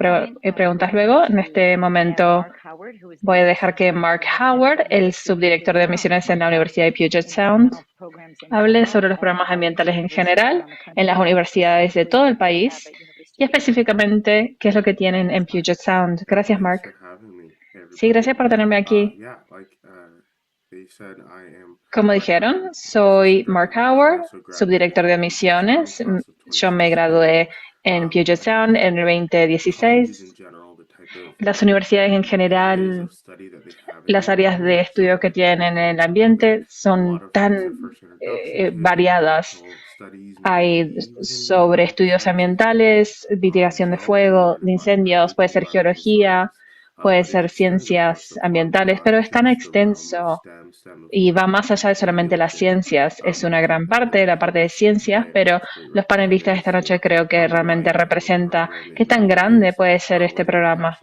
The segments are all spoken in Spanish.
preguntas luego. En este momento voy a dejar que Mark Howard, el subdirector de misiones en la Universidad de Puget Sound, hable sobre los programas ambientales en general en las universidades de todo el país y específicamente qué es lo que tienen en Puget Sound. Gracias, Mark. Sí, gracias por tenerme aquí. Como dijeron, soy Mark Howard, subdirector de admisiones. Yo me gradué en Puget Sound en el 2016. Las universidades en general, las áreas de estudio que tienen en el ambiente son tan variadas. Hay sobre estudios ambientales, mitigación de fuego, de incendios, puede ser geología, puede ser ciencias ambientales, pero es tan extenso y va más allá de solamente las ciencias. Es una gran parte, la parte de ciencias, pero los panelistas de esta noche creo que realmente representa qué tan grande puede ser este programa.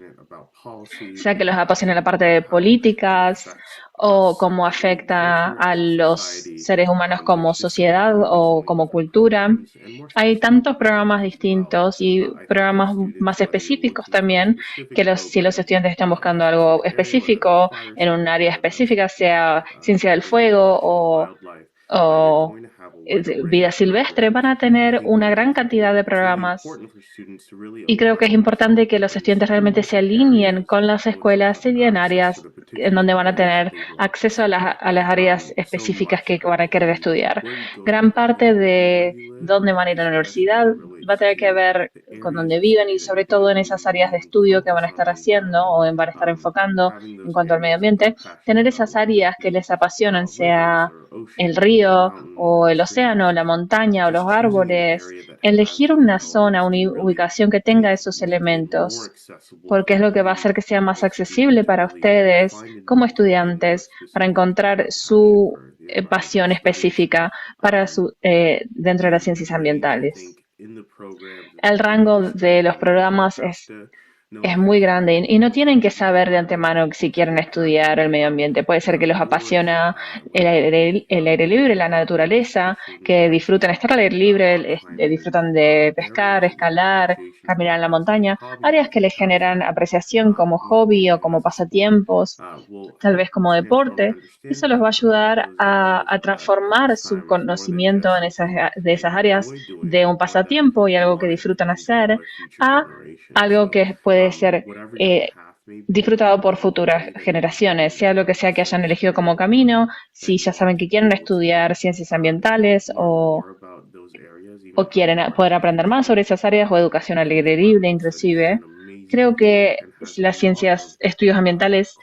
Sea que los apasione la parte de políticas o cómo afecta a los seres humanos como sociedad o como cultura. Hay tantos programas distintos y programas más específicos también que si los estudiantes están buscando algo específico en un área específica, sea ciencia del fuego o vida silvestre, van a tener una gran cantidad de programas. Y creo que es importante que los estudiantes realmente se alineen con las escuelas y en áreas en donde van a tener acceso a las áreas específicas que van a querer estudiar. Gran parte de dónde van a ir a la universidad va a tener que ver con dónde viven y sobre todo en esas áreas de estudio que van a estar haciendo o van a estar enfocando en cuanto al medio ambiente. Tener esas áreas que les apasionan, sea el río o el océano, la montaña o los árboles, elegir una zona, una ubicación que tenga esos elementos, porque es lo que va a hacer que sea más accesible para ustedes como estudiantes, para encontrar su pasión específica dentro de las ciencias ambientales. El rango de los programas es muy grande y no tienen que saber de antemano si quieren estudiar el medio ambiente. Puede ser que los apasiona el aire libre, la naturaleza, que disfrutan estar al aire libre, disfrutan de pescar, escalar, caminar en la montaña, áreas que les generan apreciación como hobby o como pasatiempos, tal vez como deporte. Eso los va a ayudar a transformar su conocimiento de esas áreas de un pasatiempo y algo que disfrutan hacer a algo que puede ser disfrutado por futuras generaciones, sea lo que sea que hayan elegido como camino, si ya saben que quieren estudiar ciencias ambientales o quieren poder aprender más sobre esas áreas o educación al aire libre inclusive. Creo que las ciencias, estudios ambientales,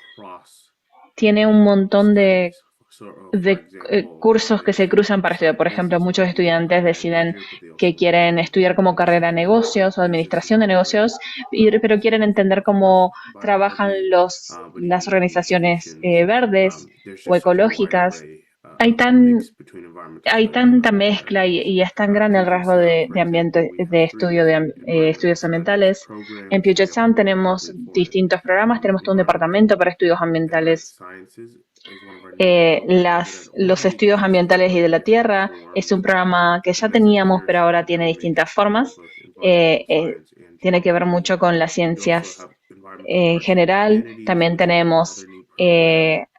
tiene un montón de cursos que se cruzan para estudiar. Por ejemplo, muchos estudiantes deciden que quieren estudiar como carrera negocios o administración de negocios, pero quieren entender cómo trabajan las organizaciones verdes o ecológicas. Hay tanta mezcla y es tan grande el rasgo de ambiente, de estudio de estudios ambientales. En Puget Sound tenemos distintos programas, tenemos todo un departamento para estudios ambientales. Los estudios ambientales y de la tierra es un programa que ya teníamos, pero ahora tiene distintas formas. Tiene que ver mucho con las ciencias en general. También tenemos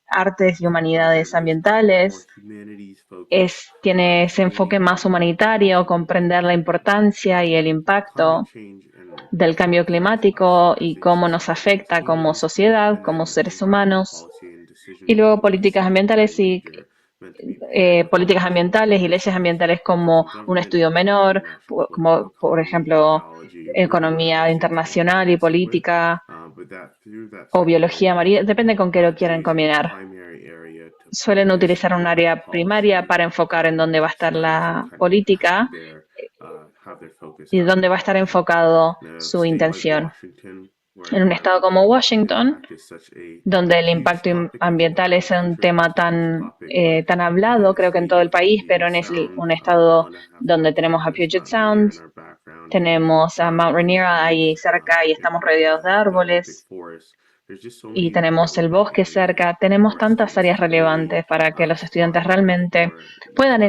artes y humanidades ambientales. Tiene ese enfoque más humanitario, comprender la importancia y el impacto del cambio climático y cómo nos afecta como sociedad, como seres humanos. Y luego políticas ambientales y leyes ambientales como un estudio menor, como por ejemplo economía internacional y política o biología marina, depende con qué lo quieran combinar. Suelen utilizar un área primaria para enfocar en dónde va a estar la política y dónde va a estar enfocado su intención. En un estado como Washington, donde el impacto ambiental es un tema tan hablado, creo que en todo el país, pero en un estado donde tenemos a Puget Sound, tenemos a Mount Rainier ahí cerca y estamos rodeados de árboles, y tenemos el bosque cerca, tenemos tantas áreas relevantes para que los estudiantes realmente puedan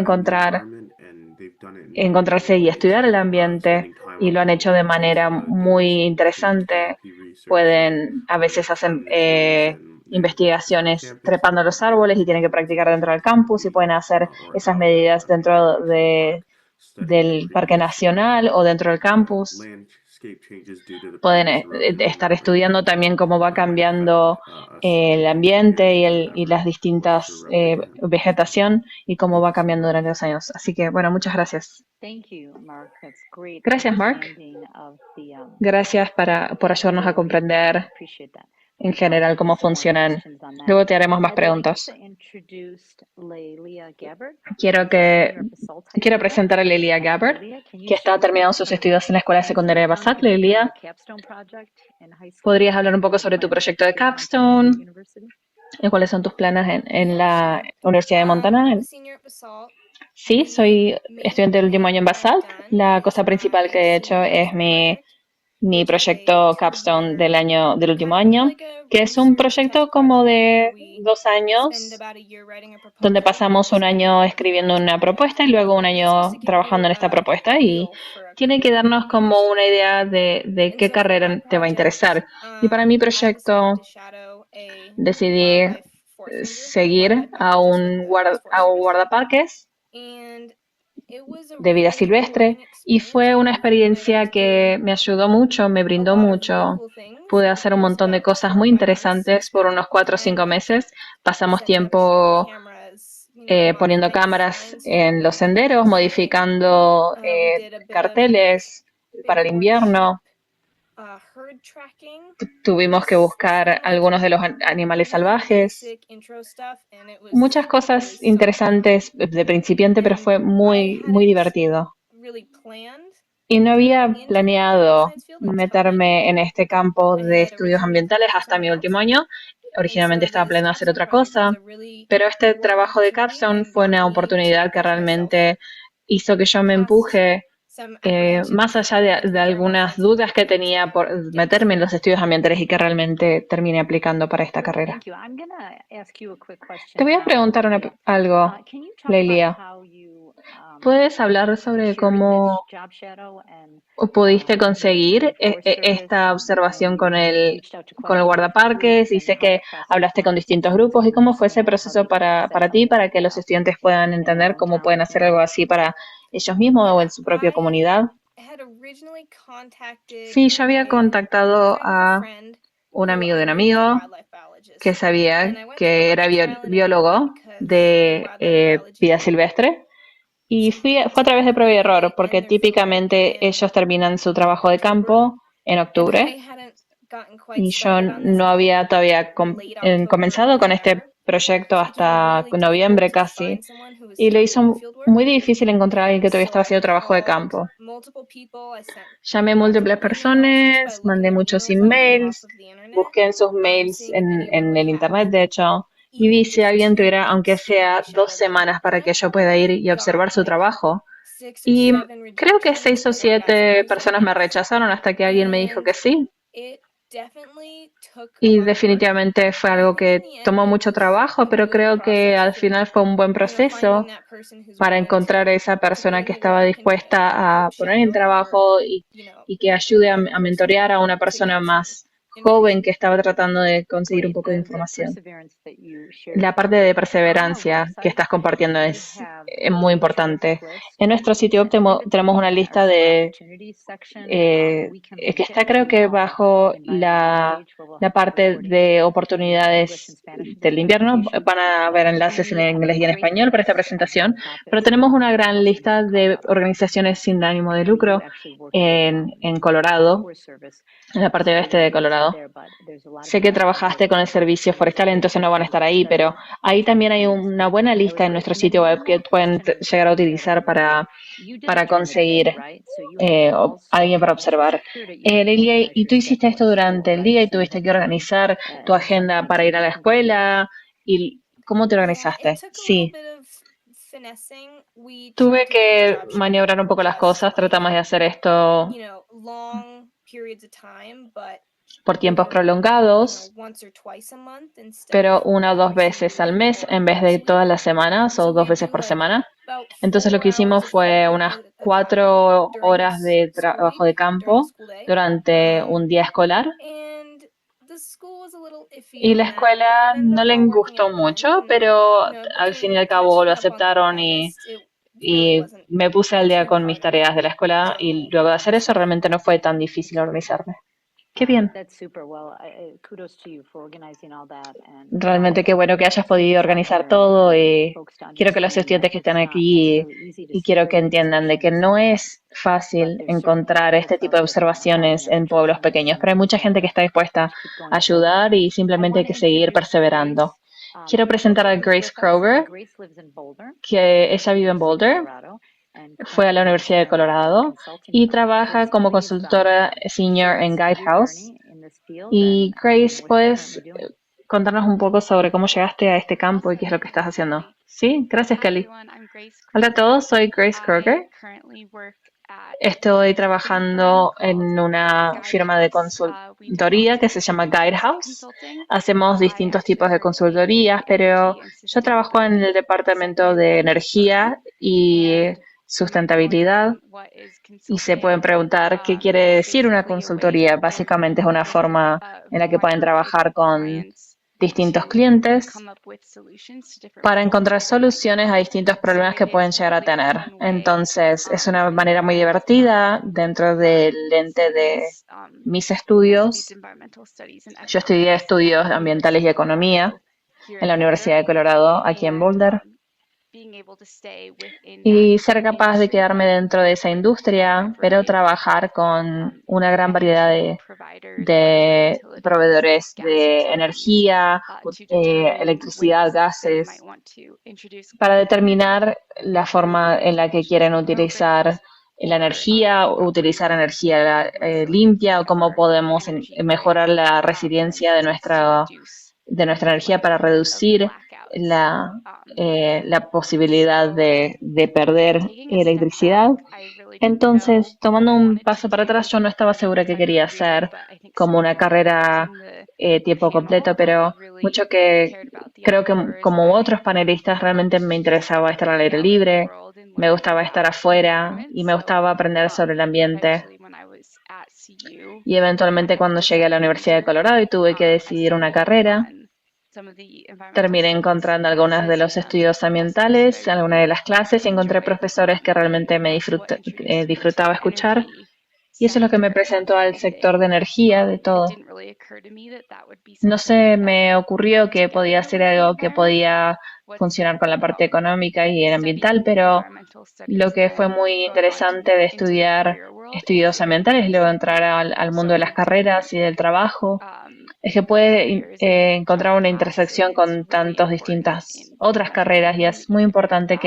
encontrarse y estudiar el ambiente, y lo han hecho de manera muy interesante. A veces hacen investigaciones trepando los árboles y tienen que practicar dentro del campus y pueden hacer esas medidas dentro de del Parque Nacional o dentro del campus. Pueden estar estudiando también cómo va cambiando el ambiente y las distintas vegetación y cómo va cambiando durante los años. Así que, bueno, muchas gracias. Thank you, Mark. That's great Gracias, Mark. understanding of the, Gracias por ayudarnos a comprender appreciate that. en general cómo funcionan. Luego te haremos más I'd like preguntas. to introduce Lelia Gabbard. Quiero presentar a Lelia Gabbard, que está terminando sus estudios en la Escuela Secundaria de Basat. Lelia, ¿podrías hablar un poco sobre tu proyecto de Capstone? ¿Y cuáles son tus planes en la Universidad de Montana? Sí, soy estudiante del último año en Basalt. La cosa principal que he hecho es mi proyecto Capstone del último año, que es un proyecto como de 2 años, donde pasamos un año escribiendo una propuesta y luego un año trabajando en esta propuesta, y tiene que darnos como una idea de qué carrera te va a interesar. Y para mi proyecto decidí seguir a un guardaparques de vida silvestre, y fue una experiencia que me ayudó mucho, me brindó mucho. Pude hacer un montón de cosas muy interesantes por unos 4 o 5 meses. Pasamos tiempo poniendo cámaras en los senderos, modificando carteles para el invierno. Tuvimos que buscar algunos de los animales salvajes. Muchas cosas interesantes de principiante, pero fue muy, muy divertido. Y no había planeado meterme en este campo de estudios ambientales hasta mi último año. Originalmente estaba planeando hacer otra cosa, pero este trabajo de Capstone fue una oportunidad que realmente hizo que yo me empuje más allá de algunas dudas que tenía por meterme en los estudios ambientales y que realmente termine aplicando para esta carrera. Te voy a preguntar algo, Lelia. ¿Puedes hablar sobre cómo pudiste conseguir esta observación con el guardaparques? Y sé que hablaste con distintos grupos. ¿Y cómo fue ese proceso para ti, para que los estudiantes puedan entender cómo pueden hacer algo así para ellos mismos o en su propia comunidad? Sí, yo había contactado a un amigo de un amigo que sabía que era biólogo de vida silvestre, y fue a través de prueba y error, porque típicamente ellos terminan su trabajo de campo en octubre y yo no había todavía comenzado con este proyecto hasta noviembre casi, y lo hizo muy difícil encontrar a alguien que todavía estaba haciendo trabajo de campo. Llamé a múltiples personas, mandé muchos emails, busqué en sus mails en el internet, de hecho, y vi si alguien tuviera, aunque sea 2 semanas, para que yo pueda ir y observar su trabajo. Y creo que 6 o 7 personas me rechazaron hasta que alguien me dijo que sí. Y definitivamente fue algo que tomó mucho trabajo, pero creo que al final fue un buen proceso para encontrar a esa persona que estaba dispuesta a poner en trabajo y que ayude a mentorear a una persona más joven que estaba tratando de conseguir un poco de información. La parte de perseverancia que estás compartiendo es muy importante. En nuestro sitio web tenemos una lista de que está, creo que bajo la parte de oportunidades del invierno. Van a ver enlaces en inglés y en español para esta presentación, pero tenemos una gran lista de organizaciones sin ánimo de lucro en Colorado, en la parte oeste de Colorado. Sé que trabajaste con el servicio forestal, entonces no van a estar ahí, pero ahí también hay una buena lista en nuestro sitio web que pueden llegar a utilizar para conseguir alguien para observar. Lelia, ¿y tú hiciste esto durante el día y tuviste que organizar tu agenda para ir a la escuela? ¿Y cómo te organizaste? Sí. Tuve que maniobrar un poco las cosas, tratamos de hacer esto por tiempos prolongados, pero 1 o 2 veces al mes en vez de todas las semanas o 2 veces por semana. Entonces lo que hicimos fue unas 4 horas de trabajo de campo durante un día escolar. Y la escuela no les gustó mucho, pero al fin y al cabo lo aceptaron y y me puse al día con mis tareas de la escuela y luego de hacer eso realmente no fue tan difícil organizarme. Qué bien. That's super well. Kudos to you for organizing all that. And Realmente qué bueno que hayas podido organizar todo y quiero que los estudiantes que están aquí y quiero que entiendan de que no es fácil encontrar este tipo de observaciones en pueblos pequeños, pero hay mucha gente que está dispuesta a ayudar y simplemente hay que seguir perseverando. Quiero presentar a Grace Kroger, que ella vive en Boulder, fue a la Universidad de Colorado y trabaja como consultora senior en Guidehouse. Y Grace, ¿puedes contarnos un poco sobre cómo llegaste a este campo y qué es lo que estás haciendo? Sí, gracias, Kelly. Hola a todos, soy Grace Kroger. Estoy trabajando en una firma de consultoría que se llama Guidehouse. Hacemos distintos tipos de consultorías, pero yo trabajo en el departamento de energía y sustentabilidad. Y se pueden preguntar qué quiere decir una consultoría. Básicamente es una forma en la que pueden trabajar con distintos clientes para encontrar soluciones a distintos problemas que pueden llegar a tener. Entonces, es una manera muy divertida dentro del lente de mis estudios. Yo estudié estudios ambientales y economía en la Universidad de Colorado, aquí en Boulder. Y ser capaz de quedarme dentro de esa industria, pero trabajar con una gran variedad de proveedores de energía, electricidad, gases, para determinar la forma en la que quieren utilizar la energía, utilizar energía limpia, o cómo podemos mejorar la resiliencia de nuestra energía para reducir la posibilidad de perder electricidad. Entonces, tomando un paso para atrás, yo no estaba segura que quería hacer como una carrera tiempo completo, pero mucho que creo que como otros panelistas realmente me interesaba estar al aire libre, me gustaba estar afuera y me gustaba aprender sobre el ambiente. Y eventualmente cuando llegué a la Universidad de Colorado y tuve que decidir una carrera, terminé encontrando algunos de los estudios ambientales, algunas de las clases y encontré profesores que realmente me disfrutaba escuchar. Y eso es lo que me presentó al sector de energía de todo. No se me ocurrió que podía ser algo que podía funcionar con la parte económica y el ambiental, pero lo que fue muy interesante de estudiar estudios ambientales y luego entrar al mundo de las carreras y del trabajo es que puede encontrar una intersección con tantas distintas otras carreras y es muy importante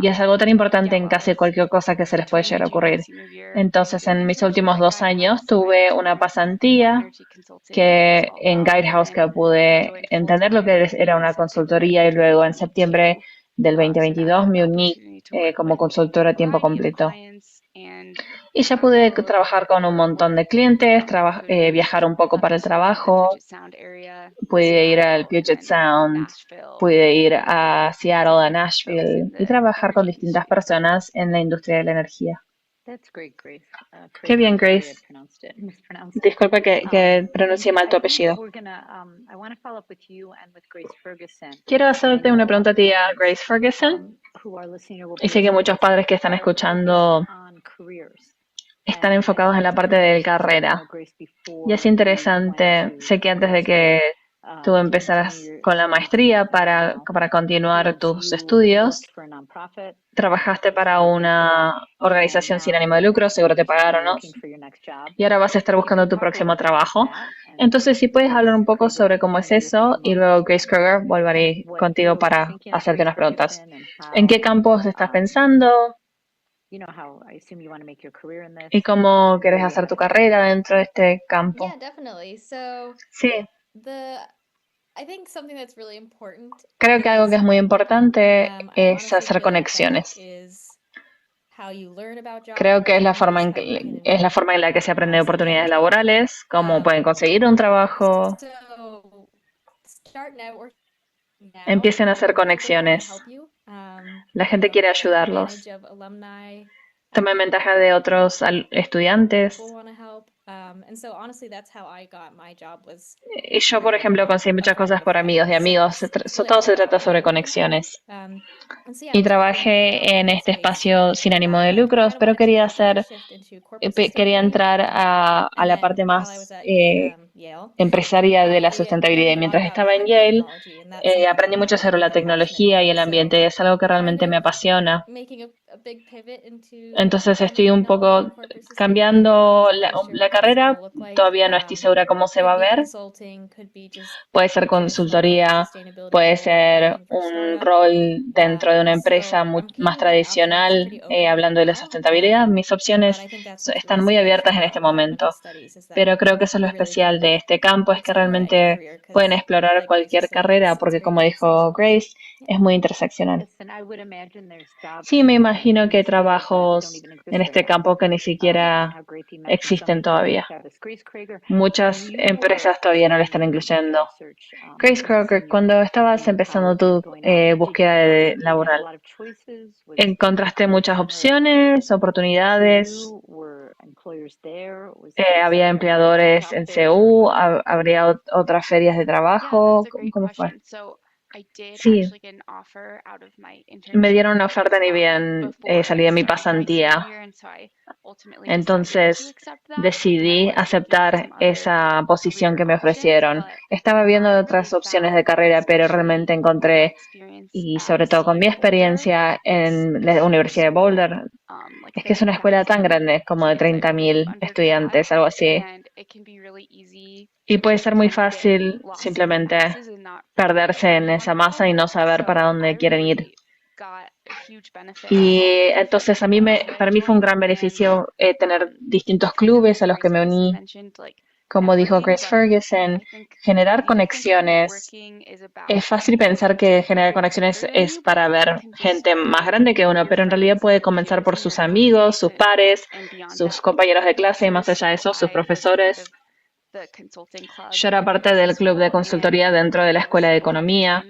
y es algo tan importante en casi cualquier cosa que se les puede llegar a ocurrir. Entonces, en mis últimos 2 años tuve una pasantía que en Guidehouse que pude entender lo que era una consultoría y luego en septiembre del 2022 me uní como consultora a tiempo completo. Y ya pude trabajar con un montón de clientes, viajar un poco para el trabajo, pude ir al Puget Sound, pude ir a Seattle, a Nashville y trabajar con distintas personas en la industria de la energía. Qué bien, Grace. Disculpa que pronuncie mal tu apellido. Quiero hacerte una pregunta a ti, a Grace Ferguson. Y sé que muchos padres que están escuchando están enfocados en la parte de carrera. Y es interesante, sé que antes de que tú empezaras con la maestría para continuar tus estudios, trabajaste para una organización sin ánimo de lucro, seguro te pagaron, ¿no? Y ahora vas a estar buscando tu próximo trabajo. Entonces, si puedes hablar un poco sobre cómo es eso, y luego Grace Kroger volveré contigo para hacerte unas preguntas. ¿En qué campos estás pensando? ¿Y cómo quieres hacer tu carrera dentro de este campo? Yeah, definitely. So Sí, I think something that's really important creo que algo que es muy importante I es honestly hacer feel like that conexiones. is how you learn about Creo que es la jobs, forma how you can es la forma en la que se aprende de seek oportunidades out a job. laborales, cómo pueden conseguir un trabajo. So start networking now. Empiecen a hacer People want to conexiones. help you. La gente quiere Take ayudarlos. advantage of alumni. Tomen ventaja de otros estudiantes. People want to help. Y yo, por ejemplo, conseguí muchas cosas por amigos de amigos. Todo se trata sobre conexiones. Y trabajé en este espacio sin ánimo de lucros, pero quería entrar a la parte más empresaria de la sustentabilidad. Y mientras estaba en Yale, aprendí mucho sobre la tecnología y el ambiente. Es algo que realmente me apasiona. Entonces estoy un poco cambiando la carrera. Todavía no estoy segura cómo se va a ver. Puede ser consultoría, puede ser un rol dentro de una empresa más tradicional, hablando de la sustentabilidad. Mis opciones están muy abiertas en este momento, pero creo que eso es lo especial de este campo, es que realmente pueden explorar cualquier carrera, porque como dijo Grace, es muy interseccional. Sí, me imagino que hay trabajos en este campo que ni siquiera existen todavía. Muchas empresas todavía no lo están incluyendo. Grace Kroger, cuando estabas empezando tu búsqueda laboral, ¿encontraste muchas opciones, oportunidades? ¿Había empleadores en CU? ¿Habría otras ferias de trabajo? ¿Cómo fue? Sí, me dieron una oferta ni bien salí de mi pasantía. Entonces decidí aceptar esa posición que me ofrecieron. Estaba viendo otras opciones de carrera, pero realmente encontré, y sobre todo con mi experiencia en la Universidad de Boulder, es que es una escuela tan grande, como de 30.000 estudiantes, algo así. Y puede ser muy fácil simplemente perderse en esa masa y no saber para dónde quieren ir. Y entonces para mí fue un gran beneficio tener distintos clubes a los que me uní. Como dijo Grace Ferguson, generar conexiones. Es fácil pensar que generar conexiones es para ver gente más grande que uno, pero en realidad puede comenzar por sus amigos, sus pares, sus compañeros de clase y más allá de eso, sus profesores. Yo era parte del club de consultoría dentro de la Escuela de Economía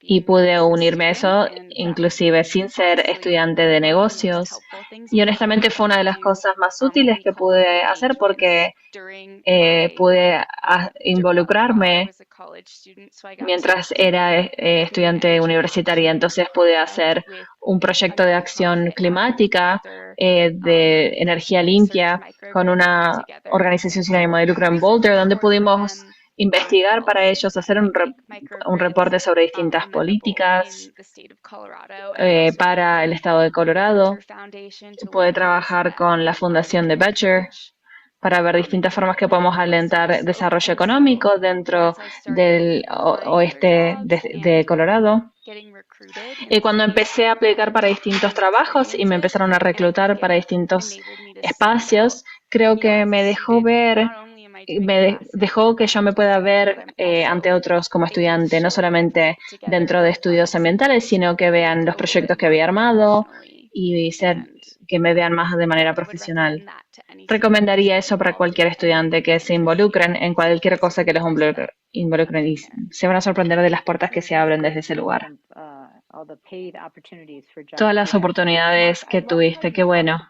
y pude unirme a eso, inclusive sin ser estudiante de negocios. Y honestamente fue una de las cosas más útiles que pude hacer porque pude involucrarme mientras era estudiante universitaria. Entonces pude hacer un proyecto de acción climática de energía limpia con una organización sin ánimo de lucro en Boulder, donde pudimos investigar para ellos, hacer un reporte sobre distintas políticas para el estado de Colorado. Pude trabajar con la fundación de Becher para ver distintas formas que podemos alentar desarrollo económico dentro del oeste de Colorado. Y cuando empecé a aplicar para distintos trabajos y me empezaron a reclutar para distintos espacios, creo que me dejó ver, dejó que yo me pueda ver ante otros como estudiante, no solamente dentro de estudios ambientales, sino que vean los proyectos que había armado y que me vean más de manera profesional. Recomendaría eso para cualquier estudiante, que se involucren en cualquier cosa que los involucren y se van a sorprender de las puertas que se abren desde ese lugar. Todas las oportunidades que tuviste, qué bueno.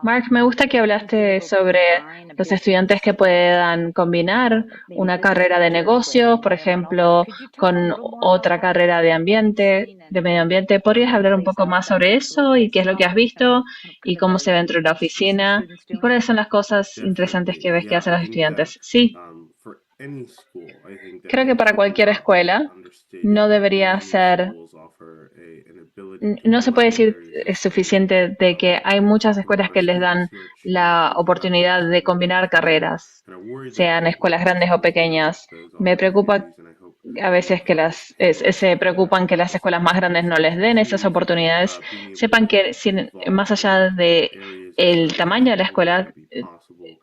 Mark, me gusta que hablaste sobre los estudiantes que puedan combinar una carrera de negocios, por ejemplo, con otra carrera de medio ambiente. ¿Podrías hablar un poco más sobre eso y qué es lo que has visto y cómo se ve dentro de la oficina? ¿Y cuáles son las cosas interesantes que ves que hacen los estudiantes? Sí. Creo que para cualquier escuela no debería ser, no se puede decir suficiente de que hay muchas escuelas que les dan la oportunidad de combinar carreras, sean escuelas grandes o pequeñas. Me preocupa a veces que se preocupan que las escuelas más grandes no les den esas oportunidades. Sepan que más allá de el tamaño de la escuela,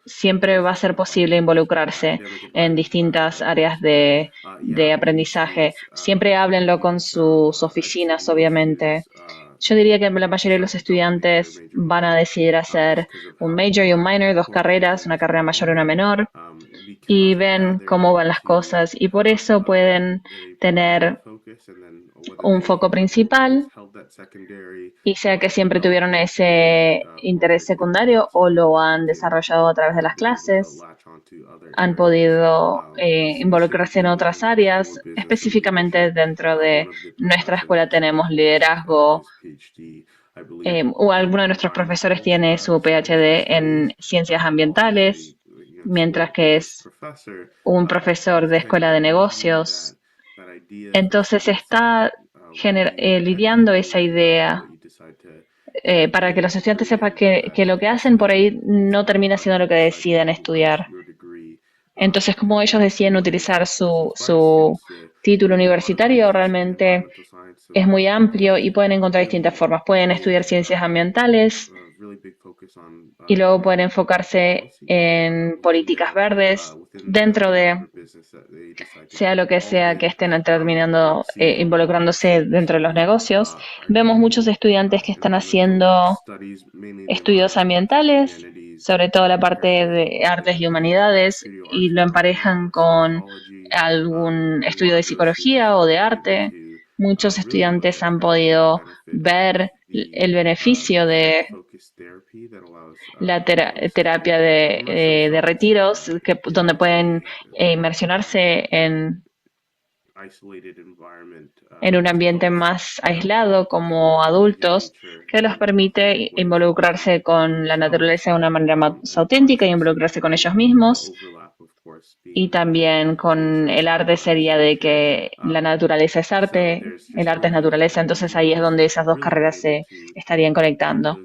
siempre va a ser posible involucrarse en distintas áreas de aprendizaje. Siempre háblenlo con sus oficinas, obviamente. Yo diría que la mayoría de los estudiantes van a decidir hacer un major y un minor, dos carreras, una carrera mayor y una menor, y ven cómo van las cosas y por eso pueden tener un foco principal y sea que siempre tuvieron ese interés secundario o lo han desarrollado a través de las clases, han podido involucrarse en otras áreas. Específicamente dentro de nuestra escuela tenemos liderazgo, o alguno de nuestros profesores tiene su PhD en ciencias ambientales, mientras que es un profesor de escuela de negocios. Entonces está lidiando esa idea para que los estudiantes sepan que lo que hacen por ahí no termina siendo lo que deciden estudiar. Entonces, como ellos deciden utilizar su título universitario, realmente es muy amplio y pueden encontrar distintas formas. Pueden estudiar ciencias ambientales y luego pueden enfocarse en políticas verdes dentro de sea lo que sea que estén terminando involucrándose dentro de los negocios. Vemos muchos estudiantes que están haciendo estudios ambientales, sobre todo la parte de artes y humanidades, y lo emparejan con algún estudio de psicología o de arte. Muchos estudiantes han podido ver el beneficio de la terapia de retiros, donde pueden inmersionarse en un ambiente más aislado como adultos, que los permite involucrarse con la naturaleza de una manera más auténtica y involucrarse con ellos mismos. Y también con el arte sería de que la naturaleza es arte, el arte es naturaleza, entonces ahí es donde esas dos carreras se estarían conectando.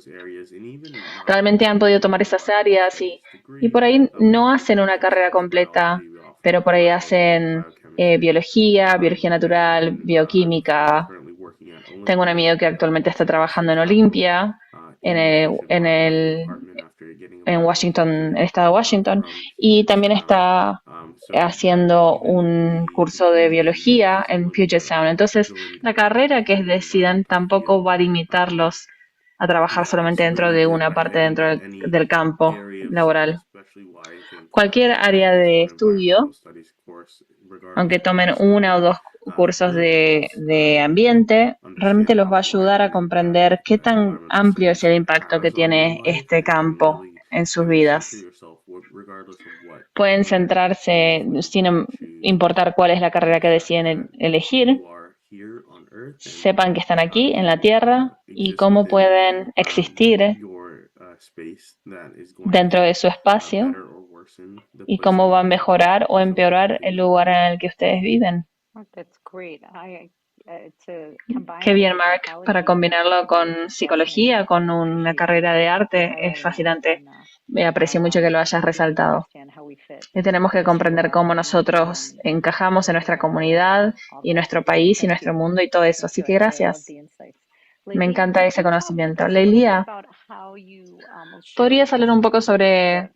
Realmente han podido tomar esas áreas y por ahí no hacen una carrera completa, pero por ahí hacen biología, biología natural, bioquímica. Tengo un amigo que actualmente está trabajando en Olimpia, en Washington, en el estado de Washington, y también está haciendo un curso de biología en Puget Sound. Entonces, la carrera que decidan tampoco va a limitarlos a trabajar solamente dentro de una parte dentro del campo laboral. Cualquier área de estudio, aunque tomen una o dos cursos de ambiente, realmente los va a ayudar a comprender qué tan amplio es el impacto que tiene este campo en sus vidas. Pueden centrarse, sin importar cuál es la carrera que deciden elegir, sepan que están aquí en la Tierra y cómo pueden existir dentro de su espacio y cómo va a mejorar o empeorar el lugar en el que ustedes viven. Qué bien, Mark, para combinarlo con psicología, con una carrera de arte, es fascinante. Me aprecio mucho que lo hayas resaltado. Y tenemos que comprender cómo nosotros encajamos en nuestra comunidad y nuestro país y nuestro mundo y todo eso. Así que gracias. Me encanta ese conocimiento. Leilia, ¿podrías hablar un poco sobre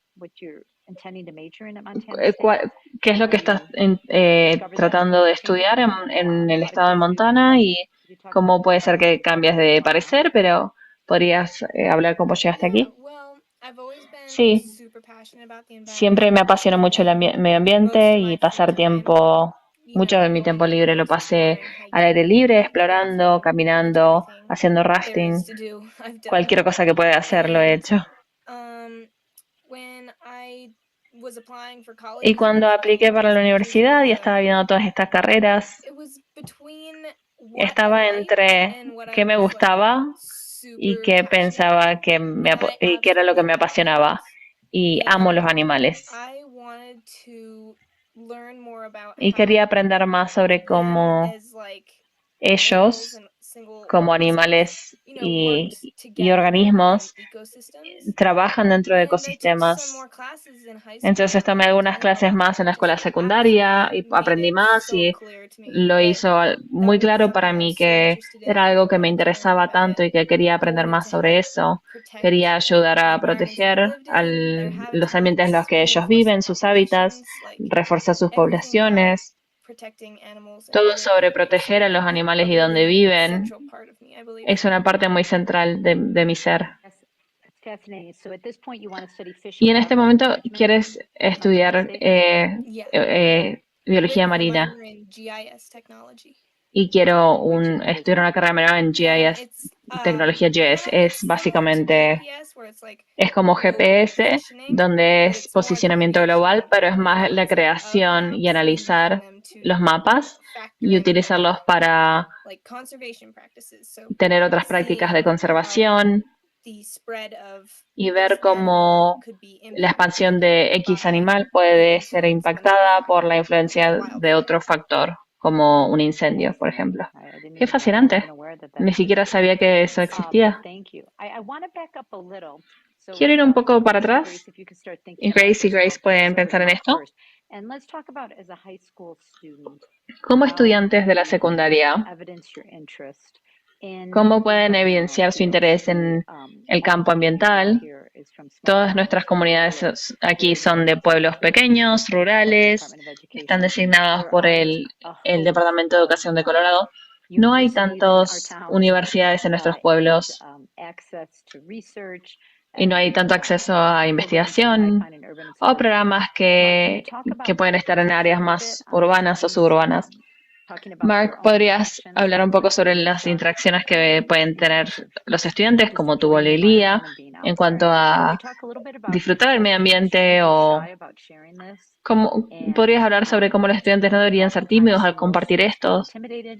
qué es lo que estás tratando de estudiar en el estado de Montana y cómo puede ser que cambies de parecer, pero podrías hablar cómo llegaste aquí? Sí, siempre me apasionó mucho el medio ambiente y pasar tiempo, mucho de mi tiempo libre lo pasé al aire libre, explorando, caminando, haciendo rafting, cualquier cosa que pueda hacer lo he hecho. Y cuando apliqué para la universidad y estaba viendo todas estas carreras, estaba entre qué me gustaba y qué pensaba y qué era lo que me apasionaba. Y amo los animales. Y quería aprender más sobre cómo ellos, como animales y organismos, trabajan dentro de ecosistemas. Entonces tomé algunas clases más en la escuela secundaria y aprendí más y lo hizo muy claro para mí que era algo que me interesaba tanto y que quería aprender más sobre eso. Quería ayudar a proteger los ambientes en los que ellos viven, sus hábitats, reforzar sus poblaciones. Todo sobre proteger a los animales y donde viven es una parte muy central de mi ser. Y en este momento quieres estudiar biología marina. y quiero estudiar una carrera menor en And GIS, it's tecnología GIS. Es similar to básicamente, GPS, where it's like es como global GPS, positioning, donde but es it's more the posicionamiento creation global, of pero es más la designs of creación y maps and using analizar them los to mapas factor y in utilizarlos para like conservation practices. So tener otras prácticas de seeing how conservación the spread of y this ver animal cómo could be la expansión impacted de X by animal the puede ser influence of another impactada por animal, la like a influencia de wildfire. otro factor, como un incendio, por ejemplo. I didn't Qué even know. I wasn't fascinante. aware that that Ni siquiera existed. sabía que eso existía. Thank you. I want to back up a little. So, Quiero ir un poco para Chris and atrás. Grace, if you could start thinking Y about Grace y this while Grace pueden Professor pensar en Mark esto. first. And let's talk about as a high school student, Como how estudiantes de la you secundaria, evidence your interest in ¿cómo pueden environmental evidenciar su fields. interés en el campo All community ambiental? here is from small Todas towns nuestras or comunidades rural aquí areas son de pueblos pequeños, rurales, Department of están Education. designados There por aren't a el host Departamento de of Educación de Colorado. No hay universities in our tantas towns universidades en nuestros and pueblos access to research y no hay tanto acceso a programs you might investigación find in urban and o suburban programas Mark, can you que talk pueden about estar en áreas share a bit más on the urbanas o students suburbanas. talking about Mark, their own ¿podrías interactions hablar un with poco the sobre field las stuff interacciones que pueden in tener terms of los estudiantes, just como tuvo enjoying the Lilia, environment and being en out cuanto there? Can you a talk a little bit about disfrutar el how medio students ambiente shouldn't be o shy about sharing this cómo and podrías hablar sobre cómo los estudiantes no deberían ser tímidos al compartir estos intimidated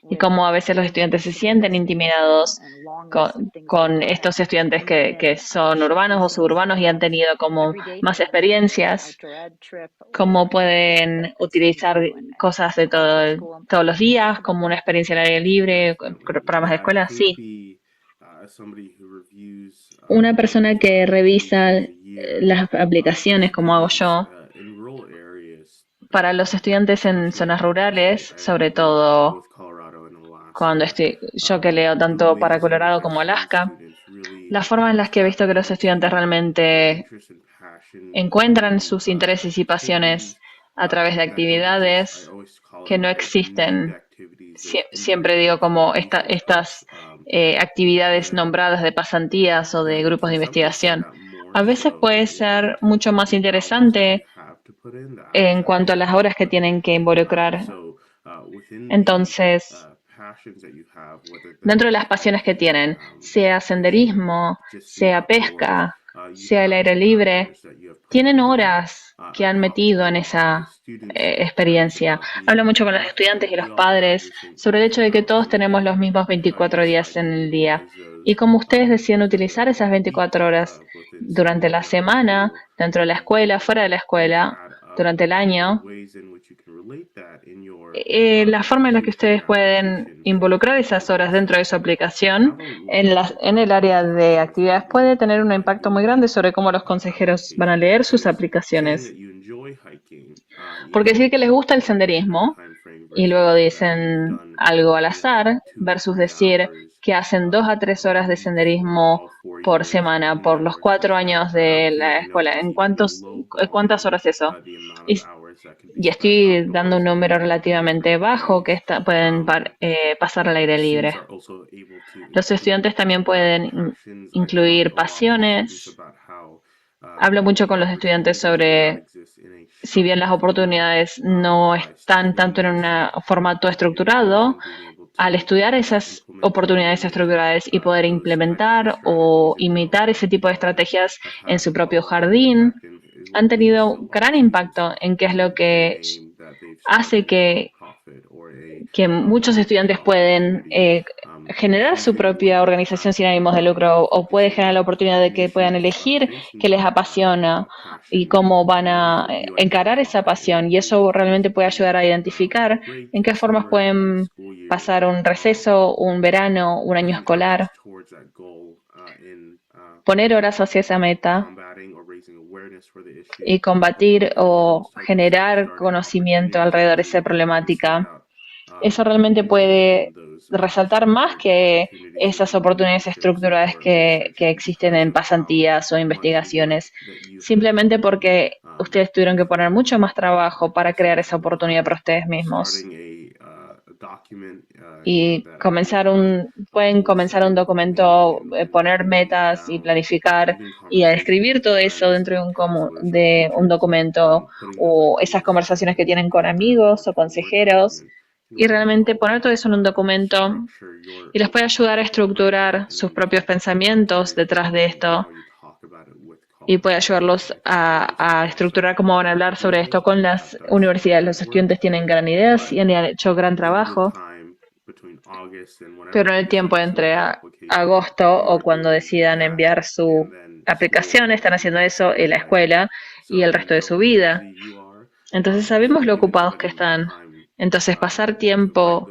y with cómo a veces los urban estudiantes se incidents sienten intimidados and long con, lists of things they've con done estos and estudiantes que even son urbanos o showcasing suburbanos y han tenido como everyday más things like an experiencias, outdoor ed trip cómo or things pueden that students utilizar do in cosas de elementary school. todos los Can you días, talk about como una that? experiencia al aire libre, Definitely. programas de Yeah, I escuela, could sí. be somebody who reviews Una persona que revisa applications a year las for aplicaciones, como hago students yo, in rural areas, para los estudiantes en especially zonas because rurales, I sobre live in todo both Colorado and cuando Alaska. estoy, yo que leo The tanto para ways in which Colorado I've como seen Alaska, students really la forma en la que he visto tap que los estudiantes into their realmente interest and passion encuentran through sus intereses y pasiones activities a través de that don't just, I actividades always call que them no the named existen. activities, those Siempre digo internships como or leisure trips. estas actividades And nombradas de pasantías o de That grupos de can sometimes stand investigación. out more A veces so puede in ser mucho terms of más the hours that you interesante have to put in, the hours en that cuanto a you las have to horas que put in. tienen que involucrar. Within the Entonces, passions that you have, whether that dentro de las be pasiones que tienen, sea fishing or senderismo, just being sea outdoors, pesca, you sea el have aire libre, hours that you have put tienen into that. horas que I han talk a metido en lot with esa students in terms experiencia. of the Hablo mucho con los youth estudiantes pool. y los We all have padres the same sobre el hecho 24 de que hours todos in a tenemos los day. mismos How you 24 días decide to en el día. utilize Y those cómo ustedes deciden within utilizar esas the week, 24 horas both in durante school la and out of semana, school, dentro de la escuela, fuera de la and escuela, add up durante el año, ways in which you can relate that in your la forma en la que ustedes PhD pueden application involucrar can esas horas dentro de su aplicación have a lot of en el área de towards actividades what puede you tener un might impacto muy do grande sobre cómo los consejeros van a application, leer sus because saying aplicaciones. that you enjoy hiking Porque decir que les gusta el in a short senderismo time frame y luego versus that you've dicen done algo al 2 azar to versus 3 decir hours que hacen 2 a 3 horas a de week for senderismo all 4 por years. semana In por other los words, does 4 años that de clear? la I know escuela. that's even ¿Cuántas lowballing horas eso? the amount of Y, hours that can be y spent estoy dando outdoors un in número relativamente different bajo que ways. pueden pasar al aire Students libre. are also able to Los include estudiantes también pueden passions. I talk incluir a lot with students pasiones. about how Hablo mucho the con los estudiantes opportunities may not sobre exist in a si bien las structured format oportunidades no by están tanto en studying un these formato opportunities estructurado, and being able al to estudiar esas implement and oportunidades mimic estructurales y poder those types of implementar o strategies in their imitar own ese tipo de backyard estrategias have en had su a propio lot of jardín, impact and is what han leads tenido a lot of gran students impacto en qué es lo to que name that they've hace started a que, nonprofit or muchos volunteer estudiantes pueden opportunity. generar su Choosing what propia your organización sin ánimos de platform, lucro o puede focusing generar la on oportunidad de que puedan missions, elegir qué facing les apasiona y passion cómo van can a help you encarar esa identify pasión. Y in eso ways realmente that puede you ayudar a identificar break en qué formas somewhere in the pueden school year pasar un receso, un verano, un año putting hours escolar, towards that goal in poner horas hacia esa meta combating or raising awareness for the issue, y combatir and o those type of generar self-started conocimiento opportunities alrededor de esa really can stand problemática. out Eso realmente more than puede those resaltar más structured que opportunities in esas oportunidades internships estructuradas or que research existen because en of how pasantías o much work investigaciones, that you had to simplemente put in porque ustedes tuvieron que poner before mucho más trabajo para crear esa so oportunidad para ustedes mismos. starting a document Y that I work on pueden goal comenzar un setting documento, and poner writing things metas y down, planificar even y a conversations escribir with todo eso friends dentro de and counselors or de un teachers, documento putting those o esas ideas conversaciones que tienen con together or amigos o to a Word consejeros document y realmente poner todo eso en un documento y les puede ayudar a estructurar sus propios pensamientos detrás de esto y puede ayudarlos a estructurar cómo van a hablar sobre esto con las universidades. Los estudiantes tienen gran ideas y han hecho gran trabajo, pero en el tiempo entre agosto o cuando decidan enviar su aplicación, están haciendo eso en la escuela y el resto de su vida. Entonces sabemos lo ocupados que están. Entonces pasar tiempo